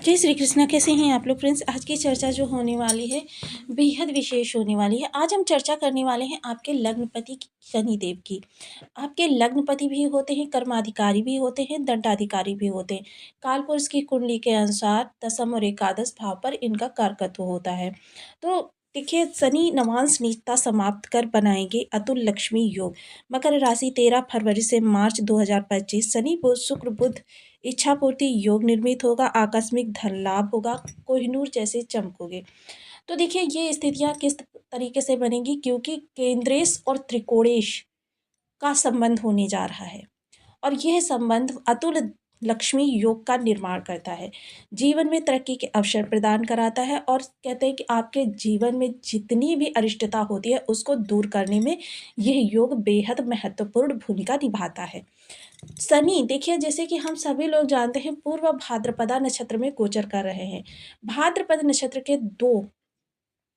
जय श्री कृष्णा। कैसे हैं आप लोग फ्रेंड्स। आज की चर्चा जो होने वाली है बेहद विशेष होने वाली है। आज हम चर्चा करने वाले हैं आपके लग्नपति शनिदेव की। आपके लग्नपति भी होते हैं, कर्माधिकारी भी होते हैं, दंडाधिकारी भी होते हैं। कालपुरुष की कुंडली के अनुसार दसम और एकादश भाव पर इनका कारकत्व होता है। तो देखिए, शनि नवांश नीचता समाप्त कर बनाएंगे अतुल लक्ष्मी योग। मकर राशि 13 फरवरी से मार्च 2025। शनि बुध शुक्र बुध इच्छा पूर्ति योग निर्मित होगा। आकस्मिक धन लाभ होगा। कोहिनूर जैसे चमकोगे। तो देखिए, ये स्थितियां किस तरीके से बनेंगी, क्योंकि केंद्रेश और त्रिकोणेश का संबंध होने जा रहा है और यह संबंध अतुल लक्ष्मी योग का निर्माण करता है। जीवन में तरक्की के अवसर प्रदान कराता है और कहते हैं कि आपके जीवन में जितनी भी अरिष्टता होती है उसको दूर करने में यह योग बेहद महत्वपूर्ण भूमिका निभाता है। शनि देखिए, जैसे कि हम सभी लोग जानते हैं, पूर्व भाद्रपदा नक्षत्र में गोचर कर रहे हैं। भाद्रपद नक्षत्र के दो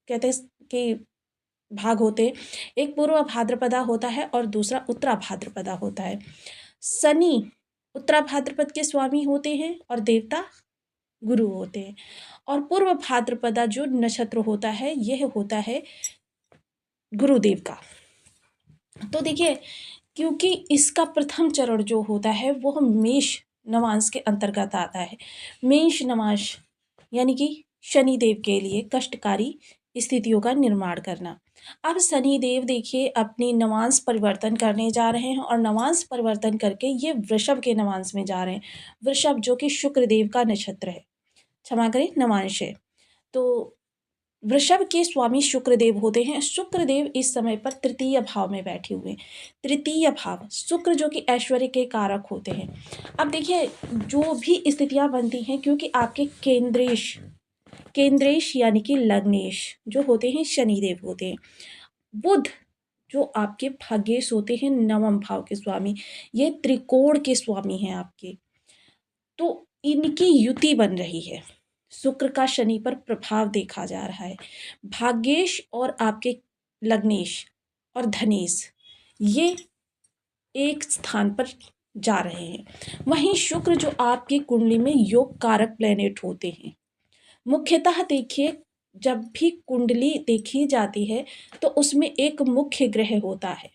कहते हैं कि भाग होते हैं। एक पूर्व भाद्रपदा होता है और दूसरा उत्तरा भाद्रपदा होता है। शनि उत्तरा भाद्रपद के स्वामी होते हैं और देवता गुरु होते हैं। और पूर्व भाद्रपदा जो नक्षत्र होता है यह होता है गुरुदेव का। तो देखिए, क्योंकि इसका प्रथम चरण जो होता है वह मेष नवांश के अंतर्गत आता है। मेष नवांश यानी कि शनिदेव के लिए कष्टकारी स्थितियों का निर्माण करना। अब शनिदेव देखिए अपनी नवांश परिवर्तन करने जा रहे हैं और नवांश परिवर्तन करके ये वृषभ के नवांश में जा रहे हैं। वृषभ जो कि शुक्रदेव का नक्षत्र है, क्षमा करें नवांश है। तो वृषभ के स्वामी शुक्रदेव होते हैं। शुक्रदेव इस समय पर तृतीय भाव में बैठे हुए हैं। तृतीय भाव शुक्र जो कि ऐश्वर्य के कारक होते हैं। अब देखिए, जो भी स्थितियां बनती हैं, क्योंकि आपके केंद्रेश यानी कि लग्नेश जो होते हैं शनिदेव होते हैं। बुध जो आपके भाग्येश होते हैं, नवम भाव के स्वामी, ये त्रिकोण के स्वामी हैं आपके। तो इनकी युति बन रही है। शुक्र का शनि पर प्रभाव देखा जा रहा है। भाग्येश और आपके लग्नेश और धनेश ये एक स्थान पर जा रहे हैं। वहीं शुक्र जो आपकी कुंडली में योग कारक प्लेनेट होते हैं। मुख्यतः देखिए, जब भी कुंडली देखी जाती है तो उसमें एक मुख्य ग्रह होता है।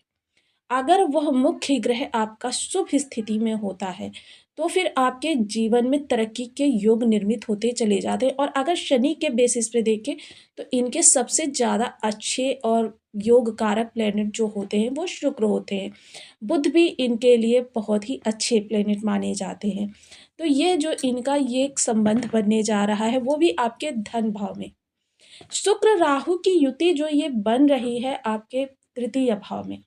अगर वह मुख्य ग्रह आपका शुभ स्थिति में होता है तो फिर आपके जीवन में तरक्की के योग निर्मित होते चले जाते हैं। और अगर शनि के बेसिस पे देखें तो इनके सबसे ज़्यादा अच्छे और योग कारक प्लेनेट जो होते हैं वो शुक्र होते हैं। बुध भी इनके लिए बहुत ही अच्छे प्लेनेट माने जाते हैं। तो ये जो इनका ये एक संबंध बनने जा रहा है वो भी आपके धन भाव में। शुक्र राहु की युति जो ये बन रही है आपके तृतीय भाव में,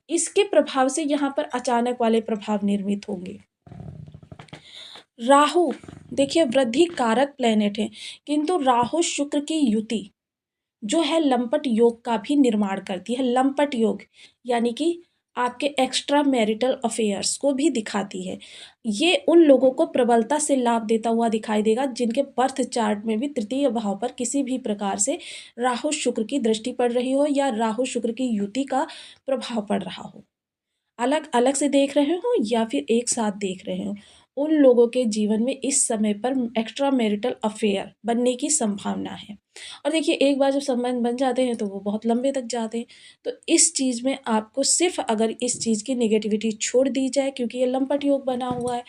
इसके प्रभाव से यहाँ पर अचानक वाले प्रभाव निर्मित होंगे। राहु देखिए वृद्धि कारक प्लेनेट है, किंतु राहु शुक्र की युति जो है लंपट योग का भी निर्माण करती है। लंपट योग यानी कि आपके एक्स्ट्रा मैरिटल अफेयर्स को भी दिखाती है। ये उन लोगों को प्रबलता से लाभ देता हुआ दिखाई देगा जिनके बर्थ चार्ट में भी तृतीय भाव पर किसी भी प्रकार से राहु शुक्र की दृष्टि पड़ रही हो या राहु शुक्र की युति का प्रभाव पड़ रहा हो। अलग अलग से देख रहे हो या फिर एक साथ देख रहे हो, उन लोगों के जीवन में इस समय पर एक्स्ट्रा मैरिटल अफेयर बनने की संभावना है। और देखिए, एक बार जब संबंध बन जाते हैं तो वो बहुत लंबे तक जाते हैं। तो इस चीज़ में आपको सिर्फ अगर इस चीज़ की नेगेटिविटी छोड़ दी जाए, क्योंकि ये लंपट योग बना हुआ है,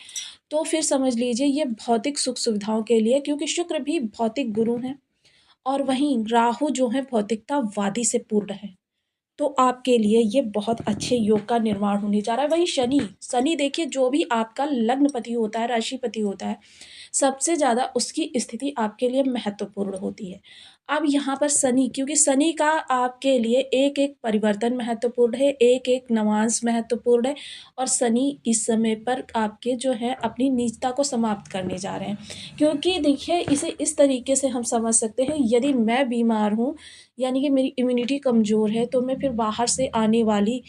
तो फिर समझ लीजिए ये भौतिक सुख सुविधाओं के लिए, क्योंकि शुक्र भी भौतिक गुरु हैं और वहीं राहु जो है भौतिकतावादी से पूर्ण है। तो आपके लिए ये बहुत अच्छे योग का निर्माण होने जा रहा है। वहीं शनि शनि देखिए, जो भी आपका लग्नपति होता है, राशिपति होता है, सबसे ज़्यादा उसकी स्थिति आपके लिए महत्वपूर्ण होती है। अब यहाँ पर शनि, क्योंकि शनि का आपके लिए एक एक परिवर्तन महत्वपूर्ण है, एक एक नवांश महत्वपूर्ण है और शनि इस समय पर आपके जो है अपनी नीचता को समाप्त करने जा रहे हैं। क्योंकि देखिए, इसे इस तरीके से हम समझ सकते हैं, यदि मैं बीमार हूँ यानी कि मेरी इम्यूनिटी कमज़ोर है तो मैं फिर बाहर से आने वाली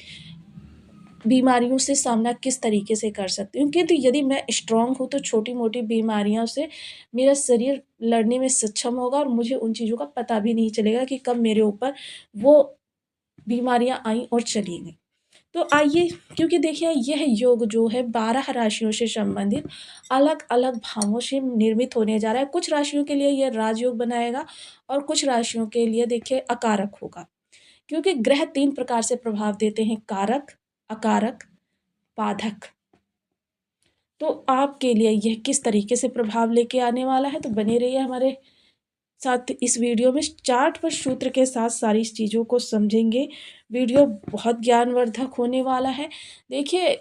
बीमारियों से सामना किस तरीके से कर सकती हूँ। किंतु यदि मैं स्ट्रॉन्ग हूँ तो छोटी मोटी बीमारियों से मेरा शरीर लड़ने में सक्षम होगा और मुझे उन चीज़ों का पता भी नहीं चलेगा कि कब मेरे ऊपर वो बीमारियाँ आईं और चली गईं। तो आइए, क्योंकि देखिए यह योग जो है 12 राशियों से संबंधित अलग अलग भावों से निर्मित होने जा रहा है। कुछ राशियों के लिए यह राजयोग बनाएगा और कुछ राशियों के लिए देखिए अकारक होगा, क्योंकि ग्रह 3 प्रकार से प्रभाव देते हैं, कारक, अकारक, बाधक। तो आपके लिए यह किस तरीके से प्रभाव लेके आने वाला है, तो बने रहिए हमारे साथ इस वीडियो में। चार्ट पर सूत्र के साथ सारी चीज़ों को समझेंगे। वीडियो बहुत ज्ञानवर्धक होने वाला है। देखिए,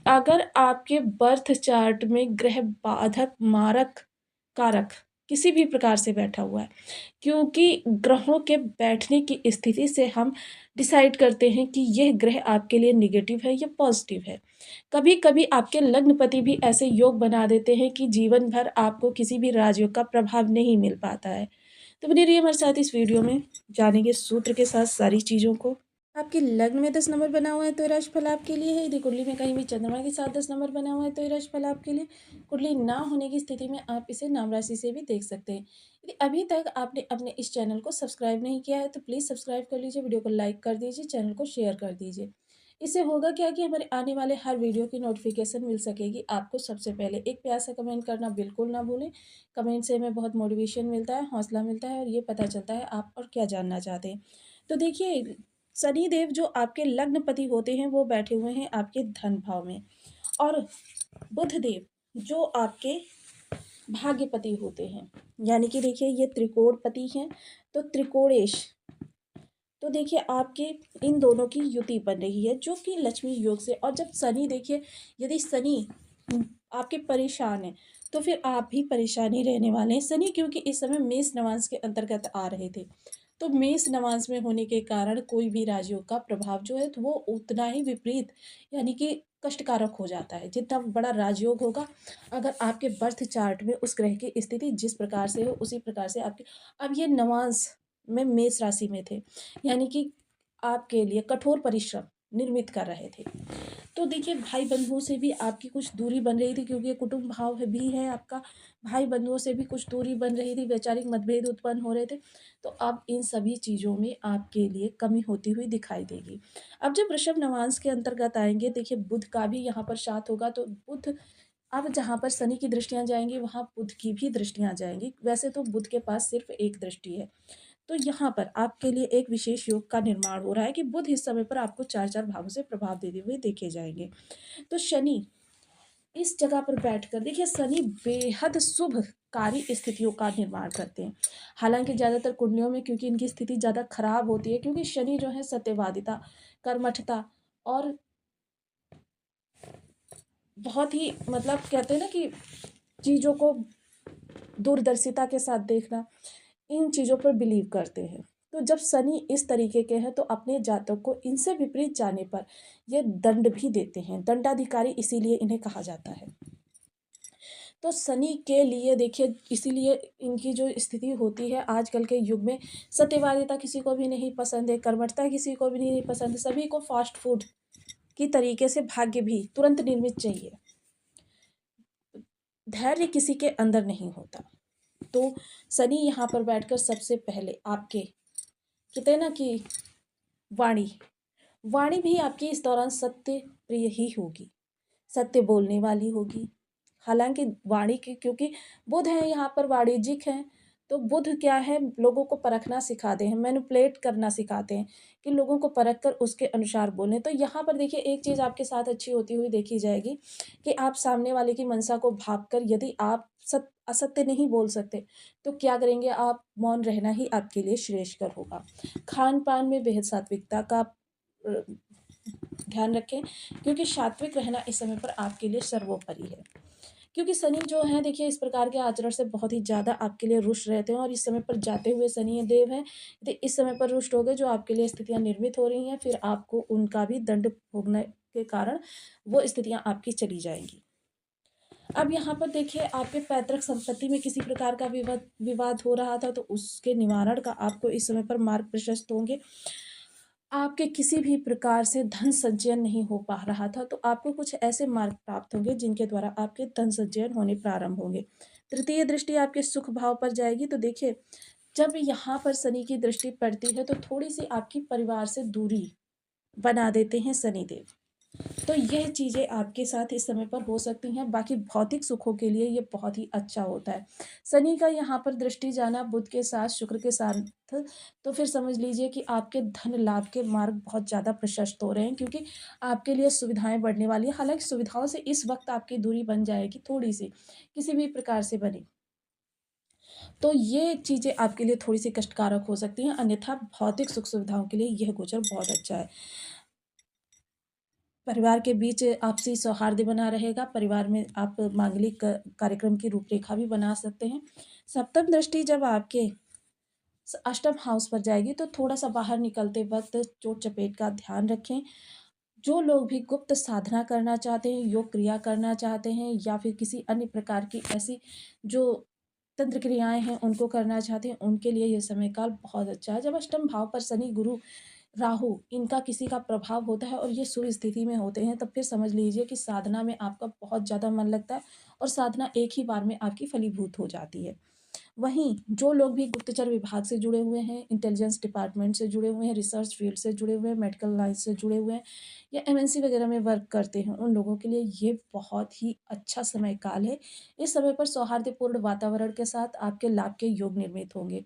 अगर आपके बर्थ चार्ट में ग्रह बाधक, मारक, कारक किसी भी प्रकार से बैठा हुआ है, क्योंकि ग्रहों के बैठने की स्थिति से हम डिसाइड करते हैं कि यह ग्रह आपके लिए नेगेटिव है या पॉजिटिव है। कभी कभी आपके लग्नपति भी ऐसे योग बना देते हैं कि जीवन भर आपको किसी भी राजयोग का प्रभाव नहीं मिल पाता है। तो बने रहिए हमारे साथ इस वीडियो में, जानेंगे सूत्र के साथ सारी चीज़ों को। आपके लग्न में 10 नंबर बना हुआ है तो ये राशिफल आपके लिए है। यदि कुंडली में कहीं भी चंद्रमा के साथ 10 नंबर बना हुआ है तो ये राशिफल आपके लिए। कुंडली ना होने की स्थिति में आप इसे नाम राशि से भी देख सकते हैं। यदि अभी तक आपने अपने इस चैनल को सब्सक्राइब नहीं किया है तो प्लीज़ सब्सक्राइब कर लीजिए, वीडियो को लाइक कर दीजिए, चैनल को शेयर कर दीजिए। इससे होगा क्या कि हमारे आने वाले हर वीडियो की नोटिफिकेशन मिल सकेगी आपको सबसे पहले। एक प्यार से कमेंट करना बिल्कुल ना भूलें। कमेंट से हमें बहुत मोटिवेशन मिलता है, हौसला मिलता है और ये पता चलता है आप और क्या जानना चाहते हैं। तो देखिए, शनि देव जो आपके लग्नपति होते हैं वो बैठे हुए हैं आपके धन भाव में, और बुध देव जो आपके भाग्यपति होते हैं, यानी कि देखिए ये त्रिकोणपति हैं। तो त्रिकोणेश, तो देखिए आपके इन दोनों की युति बन रही है जो कि लक्ष्मी योग से। और जब शनि देखिए, यदि शनि आपके परेशान है तो फिर आप भी परेशानी रहने वाले हैं। शनि क्योंकि इस समय मेष नवांश के अंतर्गत आ रहे थे, तो मेष नवांश में होने के कारण कोई भी राजयोग का प्रभाव जो है तो वो उतना ही विपरीत, यानी कि कष्टकारक हो जाता है। जितना बड़ा राजयोग होगा, अगर आपके बर्थ चार्ट में उस ग्रह की स्थिति जिस प्रकार से हो उसी प्रकार से आपके। अब ये नवांश में मेष राशि में थे, यानी कि आपके लिए कठोर परिश्रम निर्मित कर रहे थे। तो देखिए भाई बंधुओं से भी आपकी कुछ दूरी बन रही थी, क्योंकि ये कुटुंब भाव भी है आपका। भाई बंधुओं से भी कुछ दूरी बन रही थी, वैचारिक मतभेद उत्पन्न हो रहे थे। तो अब इन सभी चीज़ों में आपके लिए कमी होती हुई दिखाई देगी। अब जब वृषभ नवांश के अंतर्गत आएंगे, देखिए बुध का भी यहाँ पर साथ होगा। तो बुध, अब जहाँ पर शनि की दृष्टियाँ जाएंगी वहाँ बुध की भी दृष्टियाँ जाएंगी। वैसे तो बुध के पास सिर्फ एक दृष्टि है। तो यहाँ पर आपके लिए एक विशेष योग का निर्माण हो रहा है कि बुध इस समय पर आपको 4-4 भावों से प्रभाव देते हुए देखे जाएंगे। तो शनि इस जगह पर बैठकर देखिए, शनि बेहद शुभकारी स्थितियों का निर्माण करते हैं। हालांकि ज़्यादातर कुंडलियों में क्योंकि इनकी स्थिति ज़्यादा खराब होती है, क्योंकि शनि जो है सत्यवादिता, कर्मठता और बहुत ही मतलब कहते हैं ना कि चीज़ों को दूरदर्शिता के साथ देखना, इन चीज़ों पर बिलीव करते हैं। तो जब शनि इस तरीके के हैं तो अपने जातक को इनसे विपरीत जाने पर ये दंड भी देते हैं। दंडाधिकारी इसीलिए इन्हें कहा जाता है। तो शनि के लिए देखिए, इसीलिए इनकी जो स्थिति होती है आजकल के युग में, सत्यवादिता किसी को भी नहीं पसंद है, कर्मठता किसी को भी नहीं पसंद है, सभी को फास्ट फूड की तरीके से भाग्य भी तुरंत निर्मित चाहिए। धैर्य किसी के अंदर नहीं होता। तो शनि यहाँ पर बैठकर सबसे पहले आपके, कहते हैं ना कि वाणी वाणी भी आपकी इस दौरान सत्य प्रिय ही होगी, सत्य बोलने वाली होगी। हालांकि वाणी की, क्योंकि बुध है यहाँ पर वाणिज्यिक हैं, तो बुध क्या है, लोगों को परखना सिखाते हैं, मैनिपुलेट करना सिखाते हैं कि लोगों को परख कर उसके अनुसार बोलें। तो यहाँ पर देखिए एक चीज़ आपके साथ अच्छी होती हुई देखी जाएगी कि आप सामने वाले की मंशा को भाप कर, यदि आप असत्य नहीं बोल सकते तो क्या करेंगे, आप मौन रहना ही आपके लिए श्रेयस्कर होगा। खान पान में बेहद सात्विकता का ध्यान रखें, क्योंकि सात्विक रहना इस समय पर आपके लिए सर्वोपरि है। क्योंकि शनि जो है देखिए इस प्रकार के आचरण से बहुत ही ज़्यादा आपके लिए रुष्ट रहते हैं, और इस समय पर जाते हुए शनि देव हैं, यदि इस समय पर रुष्ट हो गए, जो आपके लिए स्थितियां निर्मित हो रही हैं, फिर आपको उनका भी दंड भोगने के कारण वो स्थितियां आपकी चली जाएंगी। अब यहाँ पर देखिए आपके पैतृक संपत्ति में किसी प्रकार का विवाद विवाद हो रहा था, तो उसके निवारण का आपको इस समय पर मार्ग प्रशस्त होंगे। आपके किसी भी प्रकार से धन संचयन नहीं हो पा रहा था, तो आपको कुछ ऐसे मार्ग प्राप्त होंगे जिनके द्वारा आपके धन संचयन होने प्रारंभ होंगे। तृतीय दृष्टि आपके सुख भाव पर जाएगी। तो देखिए, जब यहाँ पर शनि की दृष्टि पड़ती है तो थोड़ी सी आपकी परिवार से दूरी बना देते हैं शनिदेव। तो यह चीज़ें आपके साथ इस समय पर हो सकती हैं। बाकी भौतिक सुखों के लिए ये बहुत ही अच्छा होता है। शनि का यहाँ पर दृष्टि जाना बुध के साथ, शुक्र के साथ, तो फिर समझ लीजिए कि आपके धन लाभ के मार्ग बहुत ज़्यादा प्रशस्त हो रहे हैं, क्योंकि आपके लिए सुविधाएँ बढ़ने वाली हैं। हालाँकि सुविधाओं से इस वक़्त आपकी दूरी बन जाएगी थोड़ी-सी, किसी भी प्रकार से बनी। तो ये चीज़ें आपके लिए थोड़ी-सी कष्टकारक हो सकती हैं, अन्यथा भौतिक सुख-सुविधाओं के लिए यह गोचर बहुत अच्छा है। परिवार के बीच आपसी सौहार्द बना रहेगा। परिवार में आप मांगलिक कार्यक्रम की रूपरेखा भी बना सकते हैं। सप्तम दृष्टि जब आपके अष्टम हाउस पर जाएगी, तो थोड़ा-सा बाहर निकलते वक़्त चोट-चपेट का ध्यान रखें। जो लोग भी गुप्त साधना करना चाहते हैं, योग क्रिया करना चाहते हैं, या फिर किसी अन्य प्रकार की ऐसी जो तंत्र क्रियाएँ हैं उनको करना चाहते हैं, उनके लिए ये समय काल बहुत अच्छा है। जब अष्टम भाव पर शनि, गुरु, राहु इनका किसी का प्रभाव होता है और ये शुभ स्थिति में होते हैं, तब फिर समझ लीजिए कि साधना में आपका बहुत ज़्यादा मन लगता है और साधना एक ही बार में आपकी फलीभूत हो जाती है। वहीं जो लोग भी गुप्तचर विभाग से जुड़े हुए हैं, इंटेलिजेंस डिपार्टमेंट से जुड़े हुए हैं, रिसर्च फील्ड से जुड़े हुए हैं, मेडिकल लाइन से जुड़े हुए हैं, या एमएनसी वगैरह में वर्क करते हैं, उन लोगों के लिए ये बहुत ही अच्छा समय काल है। इस समय पर सौहार्दपूर्ण वातावरण के साथ आपके लाभ के योग निर्मित होंगे।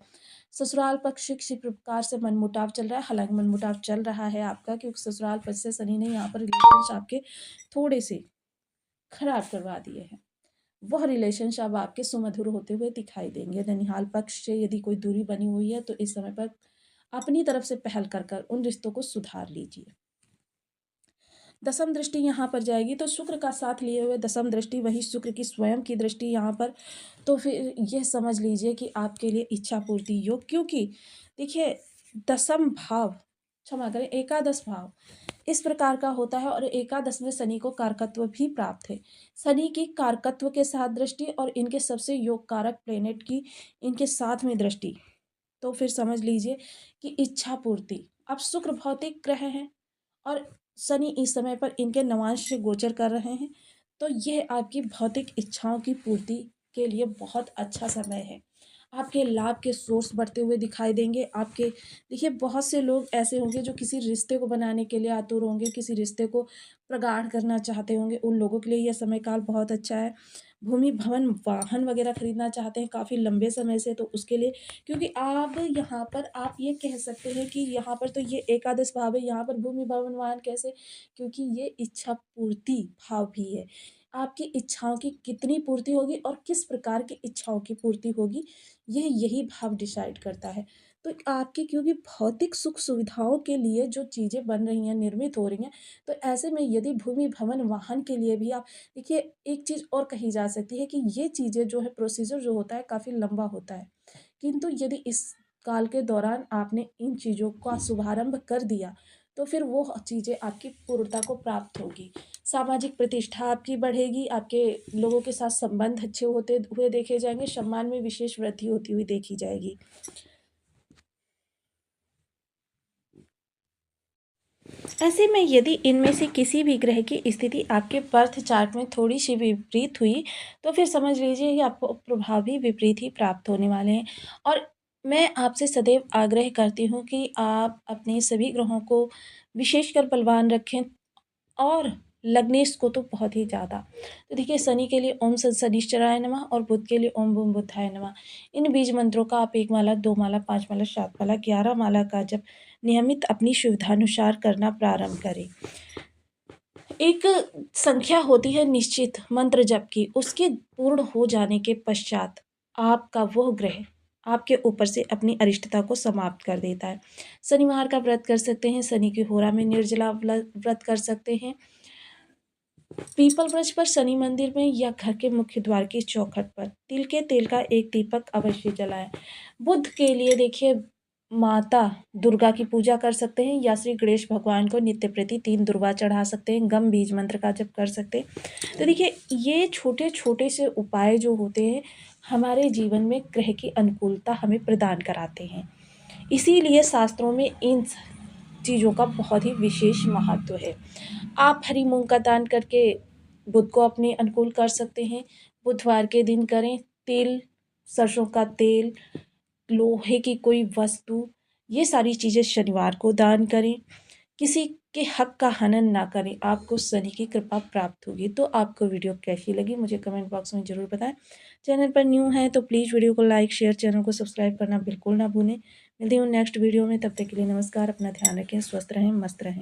ससुराल पक्ष किसी प्रकार से मनमुटाव चल रहा है, हालाँकि मनमुटाव चल रहा है आपका, क्योंकि ससुराल पक्ष से शनि ने यहाँ पर रिलेशंस आपके थोड़े-से खराब करवा दिए हैं। वह रिलेशंस अब आपके सुमधुर होते हुए दिखाई देंगे। ननिहाल पक्ष से यदि कोई दूरी बनी हुई है, तो इस समय पर अपनी तरफ से पहल कर कर उन रिश्तों को सुधार लीजिए। दसम दृष्टि यहाँ पर जाएगी, तो शुक्र का साथ लिए हुए दसम दृष्टि, वही शुक्र की स्वयं की दृष्टि यहाँ पर, तो फिर यह समझ लीजिए कि आपके लिए इच्छा पूर्ति योग, क्योंकि देखिए दसम भाव, क्षमा करें, एकादश भाव इस प्रकार का होता है, और एकादश में शनि को कारकत्व भी प्राप्त है। शनि की कारकत्व के साथ दृष्टि और इनके सबसे योग कारक प्लेनेट की इनके साथ में दृष्टि, तो फिर समझ लीजिए कि इच्छा पूर्ति। अब शुक्र भौतिक ग्रह हैं और शनि इस समय पर इनके नवांश से गोचर कर रहे हैं, तो यह आपकी भौतिक इच्छाओं की पूर्ति के लिए बहुत अच्छा समय है। आपके लाभ के सोर्स बढ़ते हुए दिखाई देंगे। आपके देखिए बहुत से लोग ऐसे होंगे जो किसी रिश्ते को बनाने के लिए आतुर होंगे, किसी रिश्ते को प्रगाढ़ करना चाहते होंगे, उन लोगों के लिए यह समय काल बहुत अच्छा है। भूमि, भवन, वाहन वगैरह खरीदना चाहते हैं काफ़ी लंबे समय से, तो उसके लिए, क्योंकि आप यहाँ पर आप ये कह सकते हैं कि यहाँ पर तो ये एकादश भाव है, यहाँ पर भूमि, भवन, वाहन कैसे? क्योंकि ये इच्छा पूर्ति भाव भी है। आपकी इच्छाओं की कितनी पूर्ति होगी और किस प्रकार की इच्छाओं की पूर्ति होगी, यह यही भाव डिसाइड करता है। तो आपकी, क्योंकि भौतिक सुख सुविधाओं के लिए जो चीज़ें बन रही हैं, निर्मित हो रही हैं, तो ऐसे में यदि भूमि, भवन, वाहन के लिए भी आप देखिए, एक चीज़ और कही जा सकती है कि ये चीज़ें जो है, प्रोसीजर जो होता है काफ़ी लंबा होता है। किंतु यदि इस काल के दौरान आपने इन चीज़ों का शुभारंभ कर दिया, तो फिर वो चीज़ें आपकी पूर्णता को प्राप्त होगी। सामाजिक प्रतिष्ठा आपकी बढ़ेगी, आपके लोगों के साथ संबंध अच्छे होते हुए देखे जाएँगे, सम्मान में विशेष वृद्धि होती हुई देखी जाएगी। ऐसे में यदि इनमें से किसी भी ग्रह की स्थिति आपके बर्थ चार्ट में थोड़ी-सी विपरीत हुई, तो फिर समझ लीजिए कि आपको प्रभाव भी विपरीत ही प्राप्त होने वाले हैं। और मैं आपसे सदैव आग्रह करती हूँ कि आप अपने सभी ग्रहों को विशेषकर बलवान रखें, और लग्नेश को तो बहुत ही ज़्यादा। तो देखिए, शनि के लिए ओम शनिश्चराय नमः और बुध के लिए ओम बूम बुधाय नमः। इन बीज मंत्रों का आप 1 माला, 2 माला, 5 माला, 7 माला, 11 माला का जप नियमित अपनी सुविधानुसार करना प्रारंभ करें। एक संख्या होती है निश्चित मंत्र जप की, उसके पूर्ण हो जाने के पश्चात आपका वह ग्रह आपके ऊपर से अपनी अरिष्टता को समाप्त कर देता है। शनिवार का व्रत कर सकते हैं, शनि की होरा में निर्जला व्रत कर सकते हैं। पीपल वृक्ष पर, शनि मंदिर में, या घर के मुख्य द्वार की चौखट पर तिल के तेल का एक दीपक अवश्य जलाएं। बुध के लिए देखिए, माता दुर्गा की पूजा कर सकते हैं, या श्री गणेश भगवान को नित्य प्रति 3 दुर्वा चढ़ा सकते हैं, गम बीज मंत्र का जप कर सकते हैं। तो देखिए, ये छोटे छोटे से उपाय जो होते हैं, हमारे जीवन में ग्रह की अनुकूलता हमें प्रदान कराते हैं। इसीलिए शास्त्रों में इन चीज़ों का बहुत ही विशेष महत्व है। आप हरी मूँग का दान करके बुध को अपने अनुकूल कर सकते हैं। बुधवार के दिन करें। तिल, सरसों का तेल, लोहे की कोई वस्तु, ये सारी चीज़ें शनिवार को दान करें। किसी कि हक का हनन ना करें, आपको शनि की कृपा प्राप्त होगी। तो आपको वीडियो कैसी लगी मुझे कमेंट बॉक्स में ज़रूर बताएं। चैनल पर न्यू है तो प्लीज़ वीडियो को लाइक शेयर, चैनल को सब्सक्राइब करना बिल्कुल ना भूलें। मिलती हूँ नेक्स्ट वीडियो में, तब तक के लिए नमस्कार। अपना ध्यान रखें, स्वस्थ रहें, मस्त रहें।